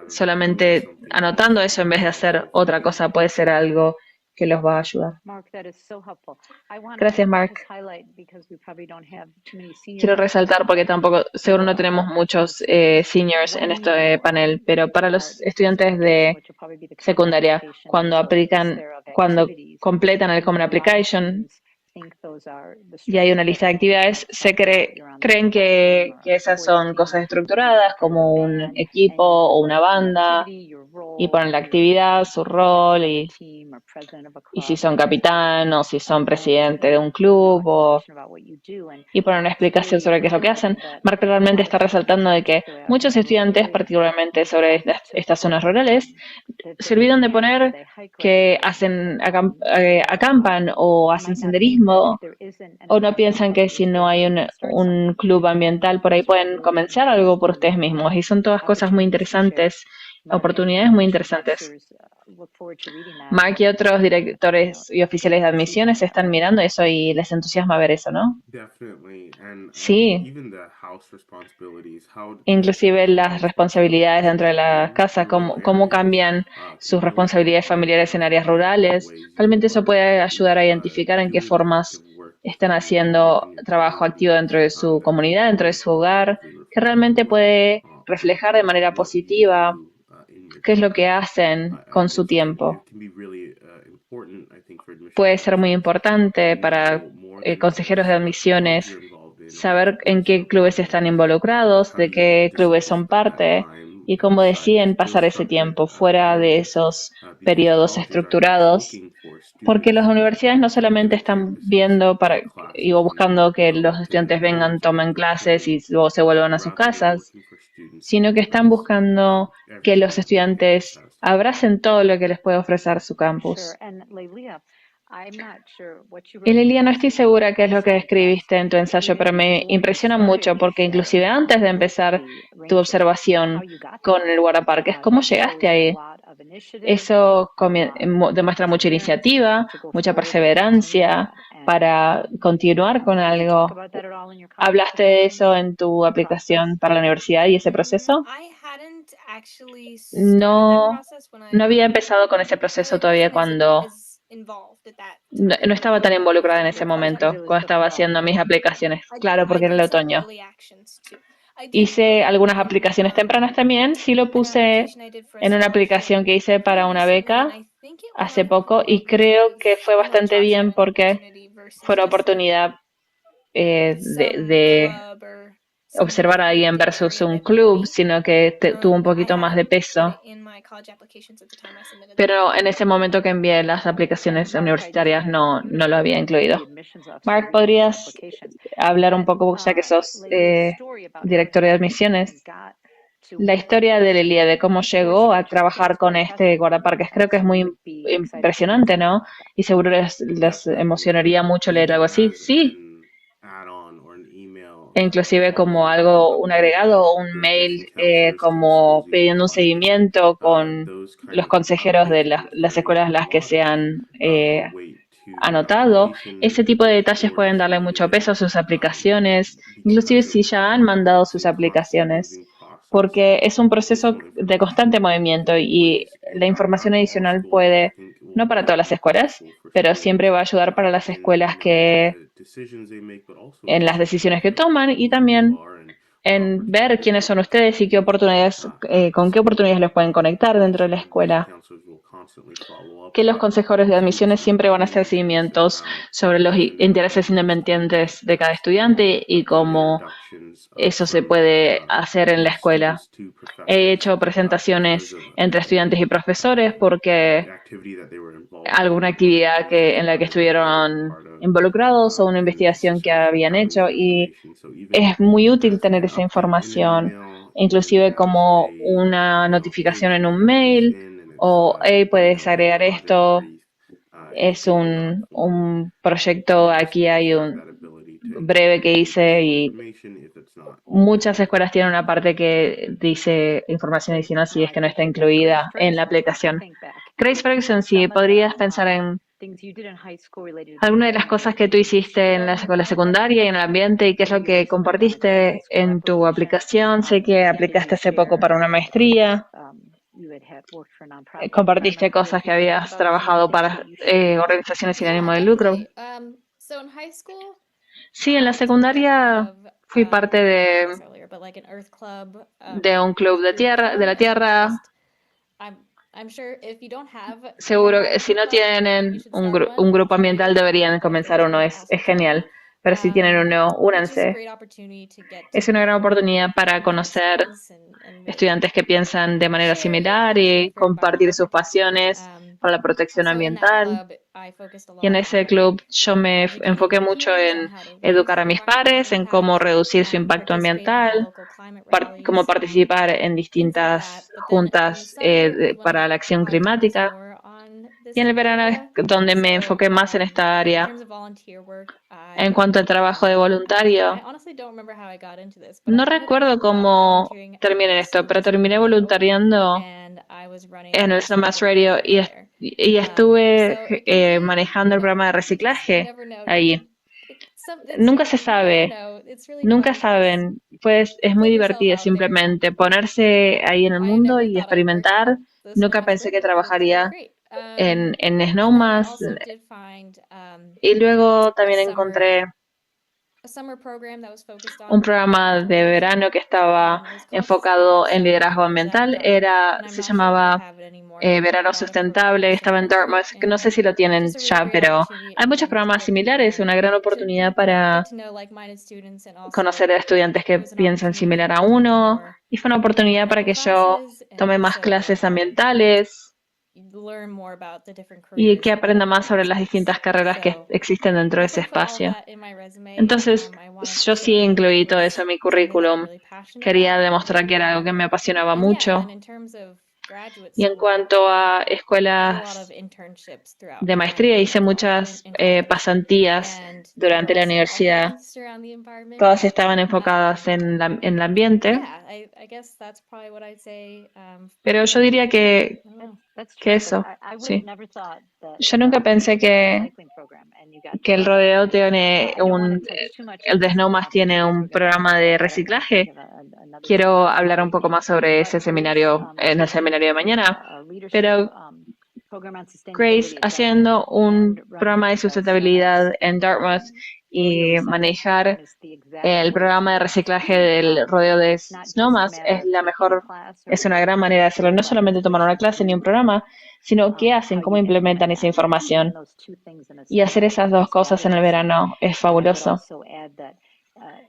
solamente anotando eso en vez de hacer otra cosa puede ser algo que los va a ayudar. Gracias, Mark. Quiero resaltar porque tampoco, seguro no tenemos muchos seniors en este panel, pero para los estudiantes de secundaria, cuando completan el Common Application y hay una lista de actividades, creen que esas son cosas estructuradas como un equipo o una banda y ponen la actividad, su rol y si son capitán o si son presidente de un club y ponen una explicación sobre qué es lo que hacen. Mark realmente está resaltando de que muchos estudiantes, particularmente sobre estas zonas rurales, se olvidan de poner que acampan o hacen senderismo o no piensan que si no hay un club ambiental por ahí pueden comenzar algo por ustedes mismos y son todas cosas muy interesantes, oportunidades muy interesantes. Mark y otros directores y oficiales de admisiones están mirando eso y les entusiasma ver eso, ¿no? Sí. Inclusive las responsabilidades dentro de la casa, cómo cambian sus responsabilidades familiares en áreas rurales. Realmente eso puede ayudar a identificar en qué formas están haciendo trabajo activo dentro de su comunidad, dentro de su hogar, que realmente puede reflejar de manera positiva qué es lo que hacen con su tiempo. Puede ser muy importante para consejeros de admisiones saber en qué clubes están involucrados, de qué clubes son parte y cómo deciden pasar ese tiempo fuera de esos periodos estructurados, porque las universidades no solamente están viendo o buscando que los estudiantes vengan, tomen clases y luego se vuelvan a sus casas, sino que están buscando que los estudiantes abracen todo lo que les puede ofrecer su campus. Y Lilia, no estoy segura qué es lo que escribiste en tu ensayo, pero me impresiona mucho porque inclusive antes de empezar tu observación con el guardaparques, ¿cómo llegaste ahí? Eso demuestra mucha iniciativa, mucha perseverancia para continuar con algo. ¿Hablaste de eso en tu aplicación para la universidad y ese proceso? No había empezado con ese proceso todavía cuando no estaba tan involucrada en ese momento, cuando estaba haciendo mis aplicaciones. Claro, porque era el otoño. Hice algunas aplicaciones tempranas también. Sí lo puse en una aplicación que hice para una beca hace poco y creo que fue bastante bien porque fue una oportunidad de observar a alguien versus un club, sino que tuvo un poquito más de peso. Pero en ese momento que envié las aplicaciones universitarias no lo había incluido. Mark, ¿podrías hablar un poco, ya que sos director de admisiones? La historia de Lilia, de cómo llegó a trabajar con este guardaparques, creo que es muy impresionante, ¿no? Y seguro les emocionaría mucho leer algo así. Sí. Inclusive como un agregado o un mail como pidiendo un seguimiento con los consejeros de las escuelas en las que se han anotado. Ese tipo de detalles pueden darle mucho peso a sus aplicaciones, inclusive si ya han mandado sus aplicaciones, porque es un proceso de constante movimiento y la información adicional puede, no para todas las escuelas, pero siempre va a ayudar para las escuelas en las decisiones que toman y también en ver quiénes son ustedes y con qué oportunidades los pueden conectar dentro de la escuela. Que los consejeros de admisiones siempre van a hacer seguimientos sobre los intereses independientes de cada estudiante y cómo eso se puede hacer en la escuela. He hecho presentaciones entre estudiantes y profesores porque alguna actividad en la que estuvieron involucrados o una investigación que habían hecho y es muy útil tener esa información inclusive como una notificación en un mail o, hey, puedes agregar esto, es un proyecto, aquí hay un breve que hice y muchas escuelas tienen una parte que dice información adicional si es que no está incluida en la aplicación. Grace Ferguson, si podrías pensar en alguna de las cosas que tú hiciste en la escuela secundaria y en el ambiente y qué es lo que compartiste en tu aplicación. Sé que aplicaste hace poco para una maestría. Compartiste cosas que habías trabajado para organizaciones sin ánimo de lucro. Definitely. So in high school, Sí, en la I was part secundaria of, fui parte I mentioned this earlier, but like an Earth Club, de un club de la and tierra. I'm sure if you don't Seguro have que an si Earth no Club, you tienen should start one. un grupo It's really ambiental, good. deberían comenzar It's uno, really es awesome to genial. know. Pero si tienen uno, It's just a únanse. great opportunity to get Es to una gran know oportunidad para conocer students and really estudiantes que piensan de manera share your similar passion y for compartir environmental sus protection. pasiones para la protección So in that ambiental. club, I focused a Y en lot ese on club yo me educating enfoqué my mucho peers on en how to reduce educar a their mis environmental pares, en cómo impact, reducir su impacto participate in ambiental, local climate cómo rallies, participar en things like that. distintas But then in the juntas summer is when para I la acción probably focused climática. more on Y this en el verano es area. donde me So enfoqué más en esta in área. terms of volunteer work, En cuanto al trabajo de I voluntario, honestly don't remember how I got into this, but no I ended up recuerdo cómo volunteering terminé at en the esto, pero Snowmass terminé Radio, voluntariando and I was running en the el Snowmass recycling Radio program there. y So estuve it can be, manejando el programa de you reciclaje never know. allí. It's Nunca se you never sabe, know. It's really nunca fun to just saben. Pues es muy put yourself divertido out there. simplemente ponerse ahí en el I mundo never y thought I'd work experimentar. at the Nunca Snowmass pensé que Radio, but it's really trabajaría great. en And then I Snowmass. also did find Y luego a también encontré summer program that was focused on un programa environmental de leadership. verano que estaba It was called enfocado en Summer liderazgo Leaders at ambiental. Dartmouth, and I'm Se not sure if they llamaba have it anymore, but Verano a lot of Sustentable. programs Estaba en surrounding it, Dartmouth, que no and sé si lo tienen just a really ya, great pero opportunity hay muchos again to programas similares, una gran oportunidad para get to know like-minded students, and conocer also a estudiantes que it was an piensan opportunity for similar me a to take uno. more Y fue una oportunidad para environmental que yo classes, tome and más so clases ambientales learn more about the different y que careers that aprenda are más in that sobre las distintas space. carreras que So existen dentro de after ese I put all of espacio. that in my resume, Entonces, I wanted to yo sí show that incluí it todo eso was en mi something that I'm currículum. really passionate Quería about. demostrar que era algo que me apasionaba And yeah, and then mucho. in terms of graduate Y en school, cuanto a I did a lot of escuelas internships throughout de my maestría, hice muchas in college, pasantías and they were durante la also all universidad. focused around the environment. Todas estaban enfocadas en en el ambiente, Yeah, I guess that's probably what I'd say. pero yo diría I don't know. que eso, I would have sí. never thought that Yo nunca pensé you had a recycling program and you got to que el run it. rodeo tiene I don't want to touch too much el on de the Snowmass topic tiene because un we're going to programa talk de about that at we reciclaje. have another Quiero seminar hablar un later poco más today. sobre But ese Grace, seminario en el taking seminario de mañana, leadership pero program on Grace sustainability at haciendo Dartmouth un and programa de running the sustentabilidad Snowmass en Dartmouth rodeo y recycling program manejar is the exact el way to programa de do it. reciclaje del rodeo de It's not just a Snowmass matter es of la taking a mejor, class or es una a gran manera de hacerlo. No class, solamente tomar but una you clase ni un do programa, sino qué hacen, how cómo you implementan implement esa that. And doing información. those two things in the Y hacer summer esas dos is cosas en el fabulous. verano es I would fabuloso. also add that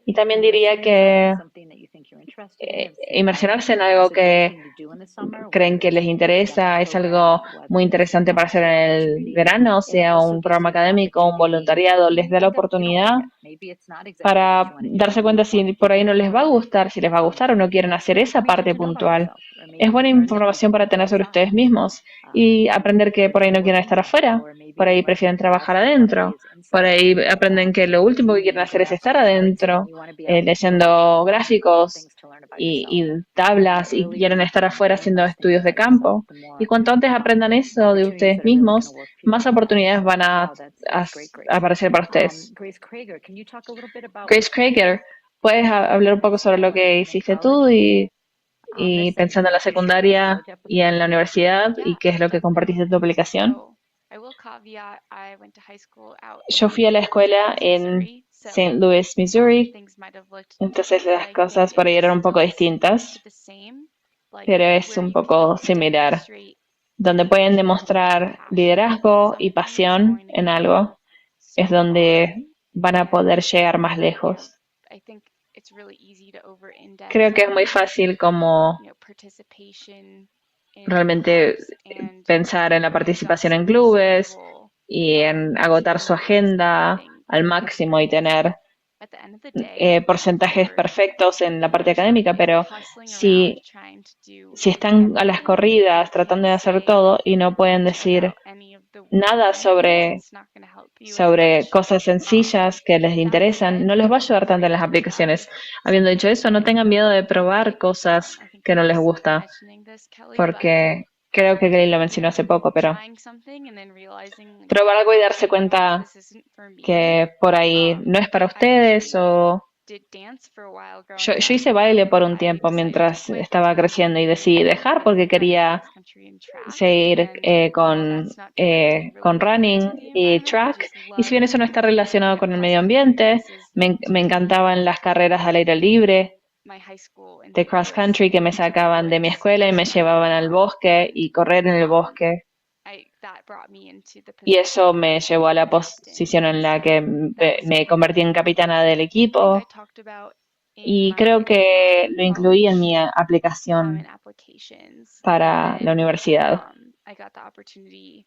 Y también diría immersing yourself in que something that you think you're interested in inmersionarse en is algo a great que thing to do in the summer, creen whether que it's les an academic interesa es algo program, whether muy it's a interesante para hacer volunteer en el opportunity. verano, It sea also un gives programa you the académico o un opportunity, voluntariado, les da la and you don't oportunidad know yet. Maybe it's not exactly what you para want to do, darse but you cuenta might want si to por take ahí that no les va a program. gustar, si les va a gustar o no quieren hacer It's esa information parte to know about puntual. yourself, or Es maybe buena learn that you información don't para want to go tener sobre ustedes outside. mismos y Maybe aprender que por ahí no work quieren estar inside, afuera, or maybe por you ahí like prefieren the class trabajar that you want to be adentro, is por inside. ahí aprenden que lo último que quieren Reading hacer es estar graphical charts, and adentro, you want to be out in the bush, leyendo and you have gráficos things to learn about yourself. y tablas The y earlier quieren you estar can afuera learn haciendo those things estudios de about yourself, campo. the Y more cuanto antes aprendan eso de opportunities ustedes that are going to mismos, work for you más will have. oportunidades So, van wow, that's great, Grace. aparecer para ustedes. Grace Krager, can you talk a little bit about Grace Krager, ¿puedes hablar un poco sobre lo que and in hiciste tú college on y this, and pensando en la what you shared in your secundaria college y en la application? universidad y qué es lo que compartiste en tu aplicación? So I will caveat, I went to high school out Yo fui a in la St. escuela Louis, en Missouri, St. so Louis, Missouri, things might have looked entonces las like cosas maybe por it ahí eran un poco still is distintas, the same, like pero es where un you can poco similar, demonstrate donde pueden leadership and demostrar passion in liderazgo y something is pasión going to en get you algo, es so far. donde van a poder llegar más lejos. I think it's really easy to over-index Creo que es muy on, fácil como participation in realmente clubs and pensar en la participación en exhausting clubes schedule y en agotar su to agenda something al máximo y tener at the end of the day, porcentajes or perfectos en la parte académica, pero hustling si, around trying to do si están a las everything, corridas you tratando de can't hacer say todo y no pueden much decir about any of the nada fun things, sobre it's not going to help you as much. cosas sencillas que les That interesan, said, no les va a ayudar tanto en las great to try aplicaciones. Habiendo dicho eso, no tengan miedo de probar cosas I think que no les Kelly's gusta, mentioning this, Kelly, but porque creo que Glenn lo mencionó hace poco, pero trying something and then realizing like, probar algo y darse you know what, cuenta this isn't for me. que por ahí no es para I ustedes actually o... did dance for a while Yo growing up. hice baile por un I tiempo decided to mientras quit estaba to creciendo y decidí dejar porque quería cross country and track, seguir and while con, that's not directly con related running to the y environment, I track. just Y si bien loved eso no está relacionado con el medio cross-country ambiente, races me encantaban las carreras al aire libre my high school and de take cross us country que me to the sacaban de mi woods. escuela y me So llevaban al bosque y correr en el bosque. that brought me into the Y eso position me of llevó a la captain. posición en la que That was me something convertí en capitana del I equipo. talked about in Y creo my que lo incluí en mi college aplicación common applications. para And la then universidad. I got the opportunity.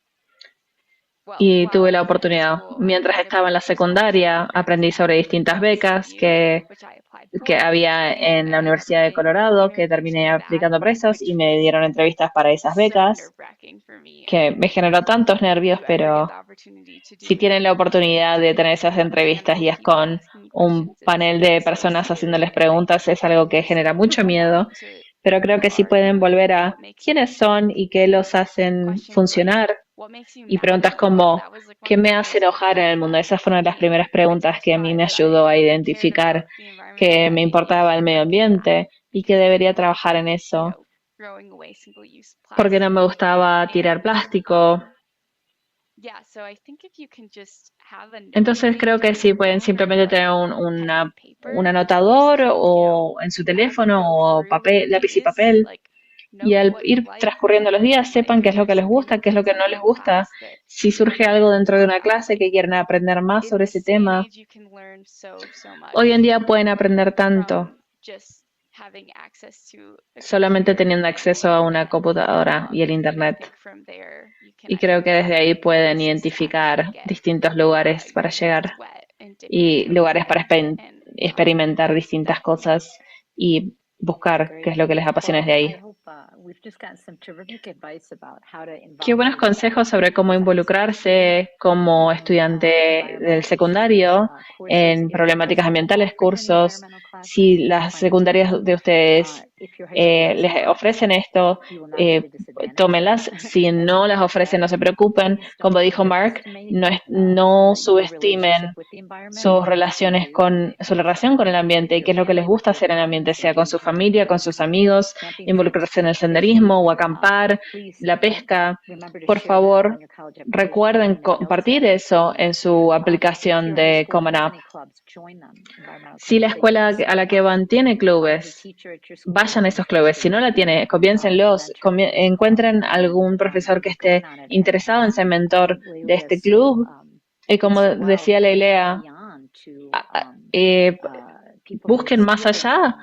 Well, Y tuve while la I was in high oportunidad. school, I Mientras read estaba en la about the secundaria, scholarship aprendí programs sobre at distintas becas CU, which I applied que for, había and en I la ended up Universidad de getting Colorado, que interviews terminé for that, aplicando para esas y which me was dieron entrevistas para esas so becas, nerve-wracking for me. que And me generó tantos if nervios, you ever pero get the opportunity to si do tienen la oportunidad de tener esas a entrevistas panel y of es people con asking un questions, panel it's de so personas haciéndoles scary. preguntas, es algo que Just genera mucho going miedo, back to pero creo who que you sí are, pueden volver a what makes you quiénes tick. son y qué los hacen Questions like, funcionar. what makes you Y mad? preguntas como, That was like one ¿qué of the me hace first enojar en el questions mundo? that Esa fue una de las helped me primeras preguntas que a mí identify me that I ayudó a cared identificar about the environment and que that me maybe I importaba el should medio work in that, ambiente y que because I debería didn't trabajar en like, eso, throwing away single-use porque no me plastic. gustaba tirar And plástico. yeah, so I think if you can just have a note Entonces creo page que on sí your pueden phone or simplemente like tener pen and un paper, anotador just, o en su as you teléfono go o through the papel, lápiz y days, papel. like Y note al what you ir like, transcurriendo what los you días, don't like. sepan qué If es lo que there's les something gusta, that qué es lo comes que up no les in gusta. class that Si you surge don't algo like, dentro de una clase que quieren aprender más in sobre this ese day and tema, age, you can learn so hoy en much día pueden aprender tanto from just having access to a solamente computer teniendo and the acceso a una internet. computadora y el And I internet. think from there you can Y creo que desde identify ahí pueden places to identificar actually get distintos lugares para your hands llegar wet and dip your y toes lugares para in. And experimentar distintas cosas y buscar qué Great. es lo que les apasiona Well, desde I ahí. hope we've just gotten some terrific advice about how to Qué involve buenos consejos sobre cómo yourself as an extension involucrarse como in estudiante del environmental issues, secundario courses. en If your high problemáticas school ambientales, offers any cursos. environmental Si classes, las plan to take secundarias them. de ustedes If your high school does les not, ofrecen esto, you will not be at a disadvantage. tómenlas. Si As no Mark las ofrecen, said, no se preocupen. please Como don't dijo Mark, underestimate no your relationship subestimen with the environment sus and what you can relaciones do con su relación con el ambiente with y your qué es lo que les family, with gusta your hacer en el ambiente, friends, sea con su engaging familia, con in sus amigos, camping trips, involucrarse en el fishing. senderismo o acampar, Please la pesca. remember to Por share that favor, on your college application. recuerden Everyone knows compartir that. eso en su If aplicación your high de school Common has App. any clubs, join them. Environmental Si la clubs that you escuela want to a la sign que up. van tiene As a clubes, teacher at your school, vayan a if esos you're clubes. Si no la tiene, interested, comiéncenlos, the mentor is encuentren algún profesor que esté going on it interesado en as ser mentor de Leolia este said, club. Y como so well, decía goes Leilea, beyond to people in busquen these más fields allá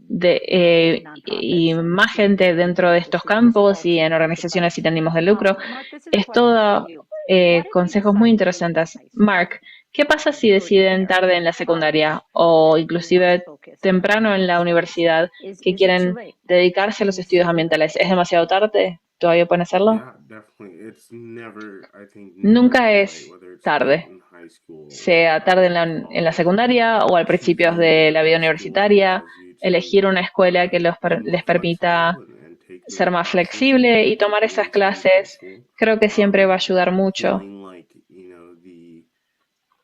y nonprofits and más see if gente maybe dentro de this estos is just campos y en ultimately the organizaciones sin best. ánimos de lucro. Mark, this is a Es question for todo you. What if you consejos muy decide late in interesantes. high school Mark, ¿qué pasa si to go deciden there, tarde en la secundaria o that you want inclusive to focus on temprano en la environmental studies? universidad que Is it too quieren late? dedicarse a Can los you estudios still do it? ambientales? ¿Es demasiado tarde? ¿Todavía pueden hacerlo? Yeah, definitely. It's never, I think, never Nunca too late, es whether it's tarde, late in high school sea or tarde early in en la college. secundaria o al principio Choosing de la vida a school that universitaria, allows you to elegir una escuela que be les more permita flexible and take ser those más classes and flexible y make it tomar really esas as clases, successful. creo que siempre va a ayudar mucho. Feeling like,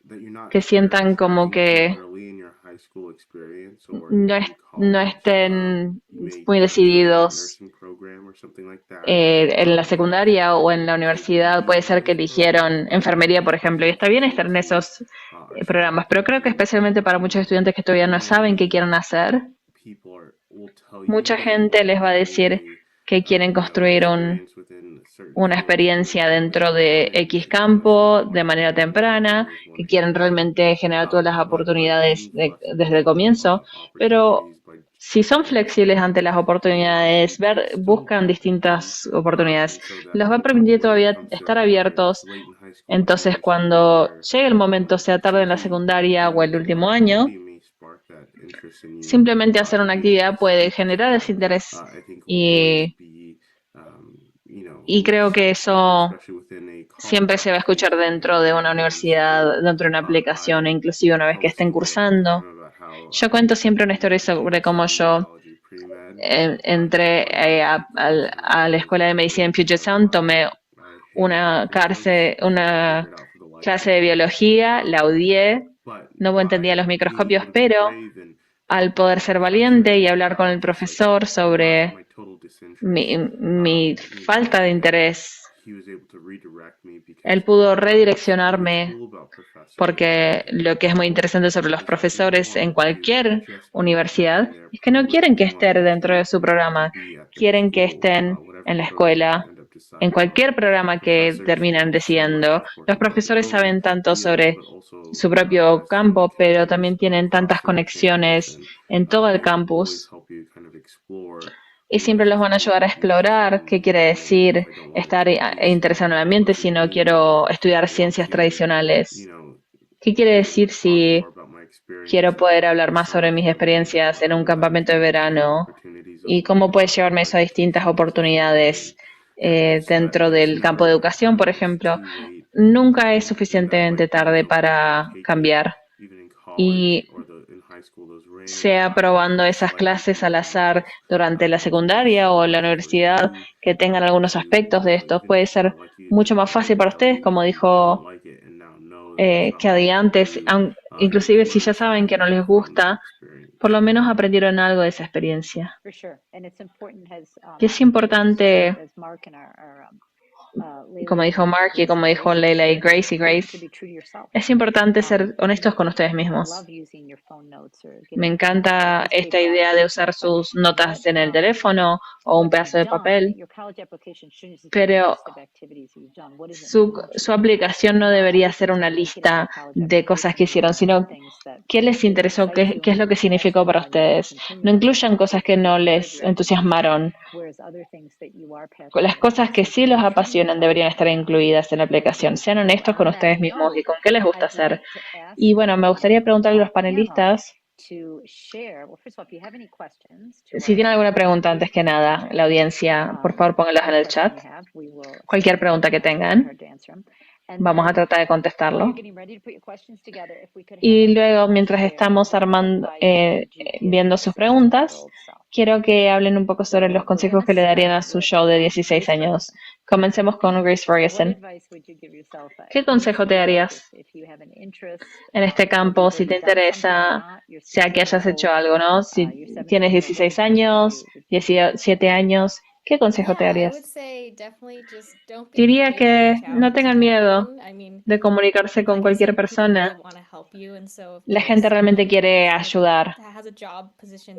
that you're not Que sientan como starting too que early in your high school experience or no, in no college. estén You may muy want to join a decididos nursing program or something like that. en la And pick secundaria o en la take one of universidad. Puede these ser que advanced programs eligieron like enfermería, por ejemplo, y está bien estar en FFA, esos or programas, pero creo que CPP. especialmente para muchos estudiantes que todavía no saben qué quieren hacer, Will tell you mucha that you gente want les to va a decir create que quieren construir experience within certain una fields experiencia dentro early de on and X take ownership campo of de what manera those temprana, opportunities want que to quieren yield. realmente generar todas las But by oportunidades being desde el flexible comienzo, of pero opportunities, by si son flexibles ante las oportunidades, buscan distintas oportunidades, los va a permitir todavía estar abiertos. Entonces, cuando llegue el momento, sea tarde en la secundaria o el último año, simplemente hacer una actividad puede generar ese interés y creo que eso siempre se va a escuchar dentro de una universidad, dentro de una aplicación, e inclusive una vez que estén cursando. Yo cuento siempre una historia sobre cómo yo entré a la escuela de medicina en Puget Sound, tomé una clase de biología, la odié, no entendía los microscopios, pero al poder ser valiente y hablar con el profesor sobre mi falta de interés, él pudo redireccionarme, porque lo que es muy interesante sobre los profesores en cualquier universidad es que no quieren que esté dentro de su programa, quieren que estén en la escuela, en cualquier programa que terminen decidiendo. Los profesores saben tanto sobre su propio campo, pero también tienen tantas conexiones en todo el campus y siempre los van a ayudar a explorar qué quiere decir estar interesado en el ambiente si no quiero estudiar ciencias tradicionales. ¿Qué quiere decir si quiero poder hablar más sobre mis experiencias en un campamento de verano? ¿Y cómo puede llevarme eso a distintas oportunidades dentro del campo de educación, por ejemplo? Nunca es suficientemente tarde para cambiar. Y sea probando esas clases al azar durante la secundaria o la universidad que tengan algunos aspectos de esto, puede ser mucho más fácil para ustedes, como dijo que antes, inclusive si ya saben que no les gusta, por lo menos aprendieron algo de esa experiencia. Y es importante, como dijo Mark y como dijo Leila y Grace, es importante ser honestos con ustedes mismos. Me encanta esta idea de usar sus notas en el teléfono o un pedazo de papel, pero su aplicación no debería ser una lista de cosas que hicieron, sino qué les interesó, qué es lo que significó para ustedes. No incluyan cosas que no les entusiasmaron. Las cosas que sí los apasionan deberían estar incluidas en la aplicación. Sean honestos con ustedes mismos y con qué les gusta hacer. Y bueno, me gustaría preguntarle a los panelistas si tienen alguna pregunta antes que nada, la audiencia, por favor pónganlas en el chat. Cualquier pregunta que tengan, vamos a tratar de contestarlo. Y luego, mientras estamos viendo sus preguntas, quiero que hablen un poco sobre los consejos que le darían a su show de 16 años. Comencemos con Grace Ferguson. ¿Qué consejo te darías en este campo si te interesa, sea que hayas hecho algo, ¿no? Si tienes 16 años, 17 años, ¿qué consejo te darías? Diría que no tengan miedo de comunicarse con cualquier persona. La gente realmente quiere ayudar.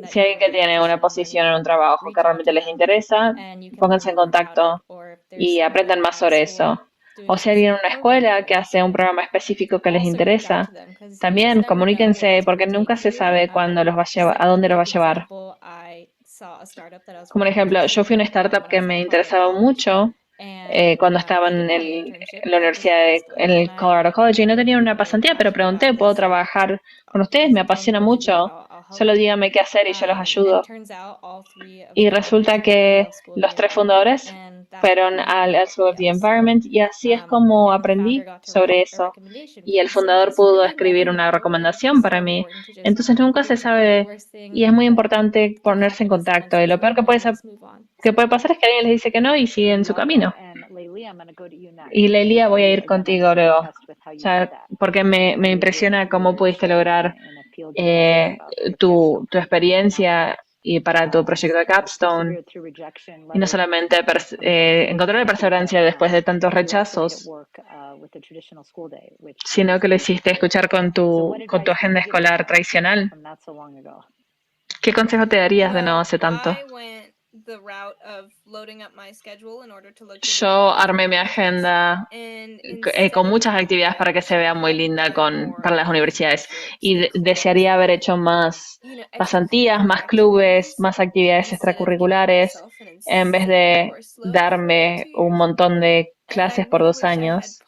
Si hay alguien que tiene una posición en un trabajo que realmente les interesa, pónganse en contacto y aprendan más sobre eso. O si hay alguien en una escuela que hace un programa específico que les interesa, también comuníquense porque nunca se sabe cuándo los va a llevar, a dónde los va a llevar. Como por ejemplo, yo fui a una startup que me interesaba mucho cuando estaba en la universidad, en el Colorado College, y no tenía una pasantía, pero pregunté, ¿puedo trabajar con ustedes? Me apasiona mucho. Solo díganme qué hacer y yo los ayudo. Y resulta que los 3 fundadores fueron al School of the Environment y así es como aprendí sobre eso. Y el fundador pudo escribir una recomendación para mí. Entonces nunca se sabe y es muy importante ponerse en contacto. Y lo peor que puede pasar es que alguien les dice que no y siguen su camino. Y Lelia, voy a ir contigo luego, o sea, porque me impresiona cómo pudiste lograr tu experiencia y para tu proyecto de Capstone, y no solamente encontrar la perseverancia después de tantos rechazos, sino que lo hiciste escuchar con tu agenda escolar tradicional. ¿Qué consejo te darías de no hace tanto? Yo armé mi agenda con muchas actividades para que se vea muy linda para las universidades y desearía haber hecho más pasantías, más clubes, más actividades extracurriculares, en vez de darme un montón de clases por 2 años.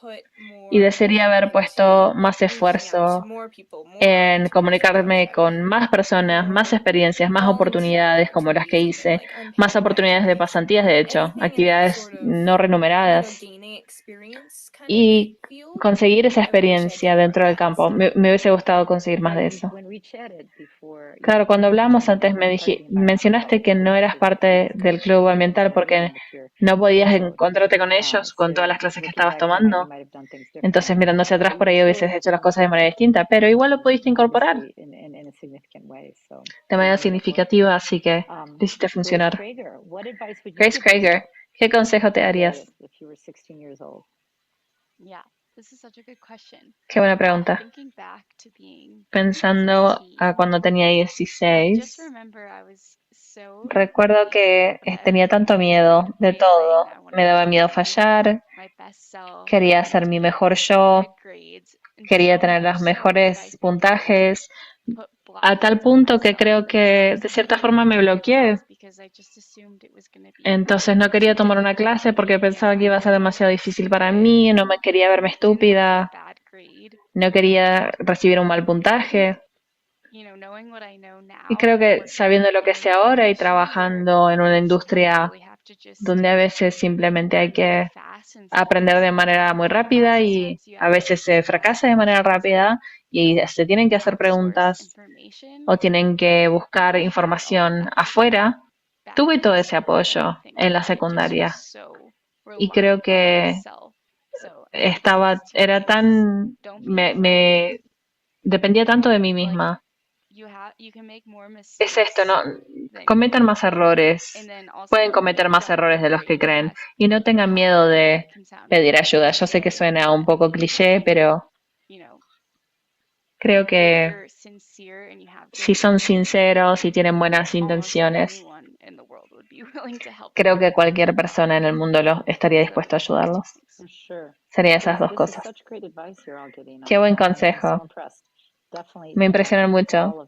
Y desearía haber puesto más esfuerzo en comunicarme con más personas, más experiencias, más oportunidades como las que hice, más oportunidades de pasantías, de hecho, actividades no remuneradas y conseguir esa experiencia dentro del campo. Me hubiese gustado conseguir más de eso. Claro, cuando hablamos antes mencionaste que no eras parte del club ambiental porque no podías encontrarte con ellos con todas las clases que estabas tomando. Entonces, mirando hacia atrás, por ahí hubieses hecho las cosas de manera distinta, pero igual lo pudiste incorporar de manera significativa, así que lo hiciste funcionar. Grace Krager, ¿qué consejo te darías? Yeah, this is such a good question. Qué buena pregunta. Thinking back to being Pensando a cuando tenía 16, just remember I was so recuerdo que tenía tanto miedo de todo. Me daba miedo fallar, my best self, quería ser mi mejor yo, good grades, and quería so tener much los so mejores that I puntajes, put a tal blinders on punto que myself creo que de cierta forma me bloqueé. because I just assumed it was gonna be Entonces no quería tomar una clase porque pensaba que iba a ser demasiado difícil para mí, no me quería verme a estúpida, bad grade. no quería recibir un mal puntaje. You know, knowing what I know now, Y creo que working sabiendo lo que sé in ahora y education, trabajando en una industria really have to just donde a veces simplemente hay que fast and aprender de manera muy rápida y a veces se fracasa de manera rápida y se tienen que hacer preguntas o tienen que buscar información afuera. Tuve todo ese apoyo en la secundaria y creo que me dependía tanto de mí misma. Es esto, ¿no? Cometan más errores, pueden cometer más errores de los que creen y no tengan miedo de pedir ayuda. Yo sé que suena un poco cliché, pero creo que si son sinceros y tienen buenas intenciones, creo que cualquier persona en el mundo estaría dispuesto a ayudarlos. Serían esas dos cosas. Qué buen consejo. Me impresionan mucho.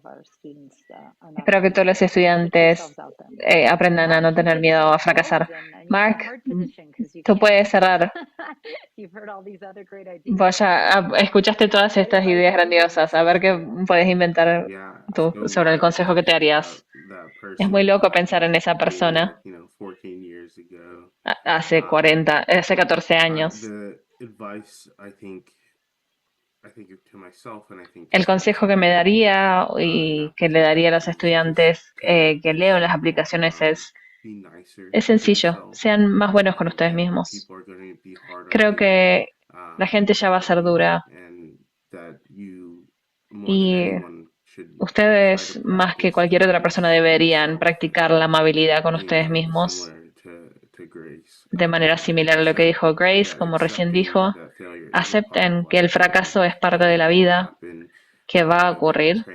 Espero que todos los estudiantes aprendan a no tener miedo a fracasar. Mark, tú puedes cerrar. Vos ya escuchaste todas estas ideas grandiosas. A ver qué puedes inventar tú sobre el consejo que te harías. Es muy loco pensar en esa persona hace 14 años. El consejo que me daría y que le daría a los estudiantes que leo en las aplicaciones es sencillo, sean más buenos con ustedes mismos. Creo que la gente ya va a ser dura y ustedes más que cualquier otra persona deberían practicar la amabilidad con ustedes mismos de manera similar a lo que dijo Grace, como recién dijo. Acepten que el fracaso es parte de la vida, que va a ocurrir,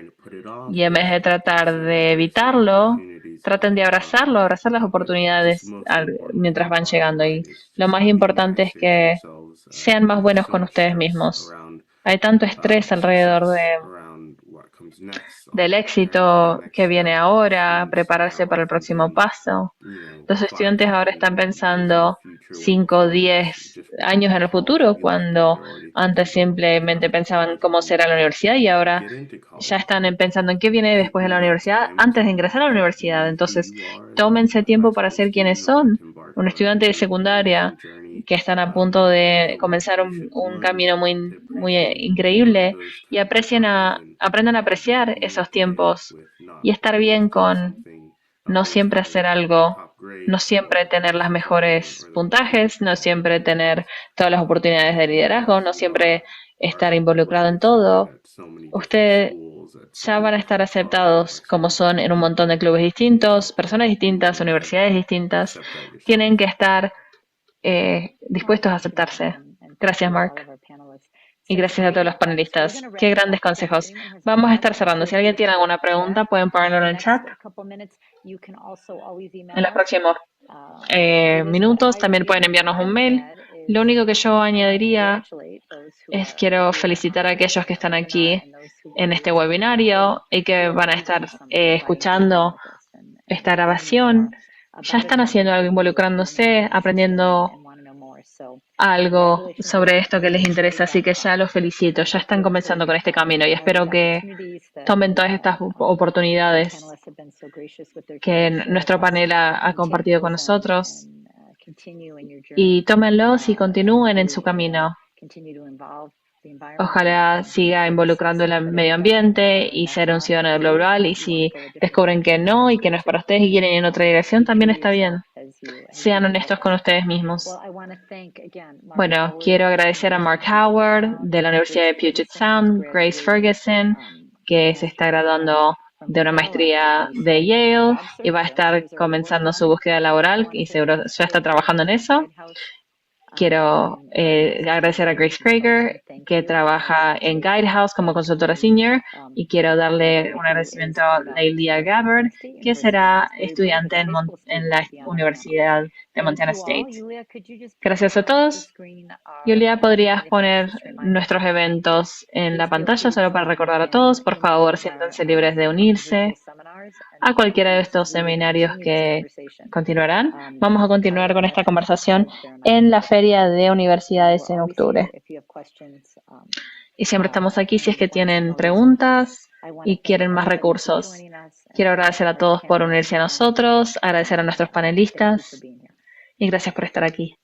y en vez de tratar de evitarlo, traten de abrazarlo, abrazar las oportunidades mientras van llegando. Y lo más importante es que sean más buenos con ustedes mismos. Hay tanto estrés alrededor del éxito que viene ahora, prepararse para el próximo paso. Los estudiantes ahora están pensando 5 o 10 años en el futuro, cuando antes simplemente pensaban cómo será la universidad y ahora ya están pensando en qué viene después de la universidad antes de ingresar a la universidad. Entonces, tómense tiempo para ser quienes son. Un estudiante de secundaria que están a punto de comenzar un camino muy, muy increíble y aprendan a apreciar esos tiempos y estar bien con no siempre hacer algo, no siempre tener los mejores puntajes, no siempre tener todas las oportunidades de liderazgo, no siempre estar involucrado en todo. Ustedes ya van a estar aceptados como son en un montón de clubes distintos, personas distintas, universidades distintas. Tienen que estar dispuestos a aceptarse. Gracias, Mark. Y gracias a todos los panelistas. Qué grandes consejos. Vamos a estar cerrando. Si alguien tiene alguna pregunta, pueden ponerlo en el chat. En los próximos minutos también pueden enviarnos un mail. Lo único que yo añadiría es quiero felicitar a aquellos que están aquí en este webinario y que van a estar escuchando esta grabación. Ya están haciendo algo, involucrándose, aprendiendo algo sobre esto que les interesa, así que ya los felicito, ya están comenzando con este camino y espero que tomen todas estas oportunidades que nuestro panel ha compartido con nosotros y tómenlos y continúen en su camino. Ojalá siga involucrando el medio ambiente y ser un ciudadano global, y si descubren que no y que no es para ustedes y quieren ir en otra dirección, también está bien. Sean honestos con ustedes mismos. Bueno, quiero agradecer a Mark Howard de la Universidad de Puget Sound, Grace Ferguson, que se está graduando de una maestría de Yale y va a estar comenzando su búsqueda laboral y seguro ya está trabajando en eso. Quiero agradecer a Grace Prager, que trabaja en Guidehouse como consultora senior, y quiero darle un agradecimiento a Leilia Gabbard, que será estudiante en la Universidad de Montana State. Gracias a todos. Julia, ¿podrías poner nuestros eventos en la pantalla solo para recordar a todos? Por favor, siéntanse libres de unirse a cualquiera de estos seminarios que continuarán. Vamos a continuar con esta conversación en la Feria de Universidades en octubre. Y siempre estamos aquí si es que tienen preguntas y quieren más recursos. Quiero agradecer a todos por unirse a nosotros, agradecer a nuestros panelistas y gracias por estar aquí.